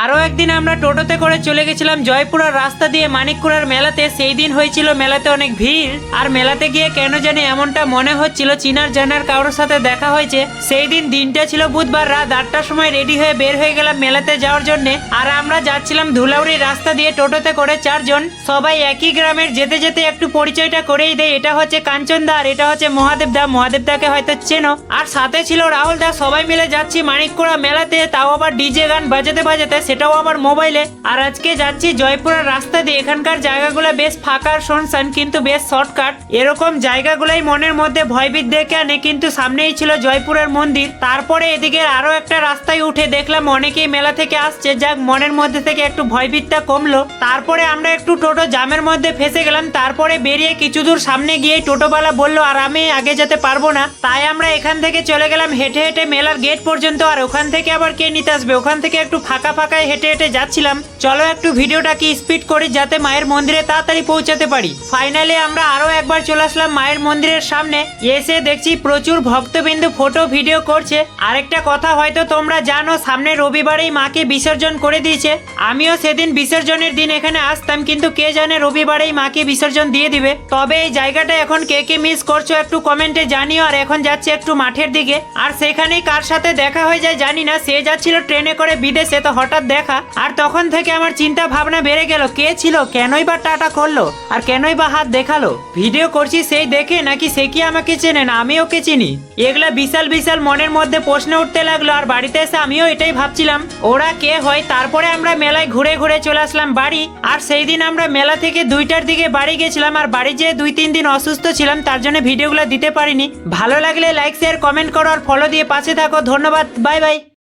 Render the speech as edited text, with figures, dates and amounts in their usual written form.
আরও একদিন আমরা টোটোতে করে চলে গেছিলাম জয়পুরার রাস্তা দিয়ে মানিককুড়ার মেলাতে। সেই দিন হয়েছিল মেলাতে অনেক ভিড়, আর মেলাতে গিয়ে কেন জানি এমনটা মনে হচ্ছিল চিনার জানার কারোর সাথে দেখা হয়েছে। সেই দিন দিনটা ছিল বুধবার, রাত 8টার সময় রেডি হয়ে বের হয়ে গেলাম মেলাতে যাওয়ার জন্য। আর আমরা যাচ্ছিলাম ধুলাউড়ি রাস্তা দিয়ে টোটোতে করে 4 জন, সবাই একই গ্রামের। যেতে যেতে একটু পরিচয়টা করেই দেয়, এটা হচ্ছে কাঞ্চনদা আর এটা হচ্ছে মহাদেবদা। মহাদেবদাকে হয়তো চেনো। আর সাথে ছিল রাহুল দা। সবাই মিলে যাচ্ছি মানিককুড়া মেলাতে, তাও আবার ডিজে গান বাজাতে বাজাতে, সেটাও আবার মোবাইলে। আর আজকে যাচ্ছি জয়পুরের রাস্তা দিয়ে। এখানকার জায়গাগুলো বেশ ফাঁকা আর শুনশান, কিন্তু বেশ শর্টকাট। এরকম জায়গাগুলোই মনের মধ্যে ভয়ভীত দেখে আনে, কিন্তু সামনেই ছিল জয়পুরের মন্দির। তারপরে এদিকে আরো একটা রাস্তায় উঠে দেখলাম অনেকেই মেলা থেকে আসছে, যাক মনের মধ্যে থেকে একটু ভয়ভীতটা কমলো। তারপরে আমরা একটু টোটো জামের মধ্যে ফেসে গেলাম। তারপরে বেরিয়ে কিছু দূর সামনে গিয়ে টোটোওয়ালা বললো আর আমি আগে যেতে পারবো না, তাই আমরা এখান থেকে চলে গেলাম হেঁটে হেঁটে মেলার গেট পর্যন্ত। আর ওখান থেকে আবার কে নিতে আসবে, ওখান থেকে একটু ফাঁকা ফাঁকায় হেঁটে হেঁটে যাচ্ছিলাম। চলো একটু ভিডিওটা কি স্পিড করি যাতে মায়ের মন্দিরে তাড়াতাড়ি পৌঁছাতে পারি। ফাইনালি আমরা আরো একবার চলে আসলাম মায়ের মন্দিরের সামনে। এসে দেখছি প্রচুর ভক্তবিন্দু ফটো ভিডিও করছে। আরেকটা কথা হয়তো তোমরা জানো, সামনে রবিবারেই মাকে বিসর্জন করে দিয়েছে। আমিও সেদিন বিসর্জনের দিন এখানে আসতাম, কিন্তু কে জানে রবিবারেই মাকে বিসর্জন দিয়ে দিবে। তবে এই জায়গাটা এখন কে কে মিস করছো একটু কমেন্টে জানিও। আর এখন যাচ্ছে একটু মাঠের দিকে, আর সেখানেই কার সাথে দেখা হয়ে যায় জানি না। সে যাচ্ছিল ট্রেনে করে বিদেশে, তো হঠাৎ দেখা। আর তখন থেকে আমার চিন্তা ভাবনা বেড়ে গেল, কে ছিল, কেনই বা টাটা করলো, আর কেনই বা হাত দেখালো। ভিডিও করছি সেই দেখে, নাকি সে কি আমাকে চেনে না আমি ওকে চিনি। এগুলা বিশাল বিশাল মনের মধ্যে প্রশ্ন উঠতে লাগলো। আর বাড়িতে এসে আমিও এটাই ভাবছিলাম ওরা কে হয়। তারপরে আমরা মেলায় ঘুরে ঘুরে চলে আসলাম বাড়ি। আর সেই দিন আমরা মেলা থেকে 2টার দিকে বাড়ি গেছিলাম। আর বাড়ি যেয়ে 2-3 দিন অসুস্থ ছিলাম, তার জন্য ভিডিওগুলো দিতে পারিনি। ভালো লাগলে লাইক শেয়ার কমেন্ট করো আর ফলো দিয়ে পাশে থাকো। ধন্যবাদ, বাই বাই।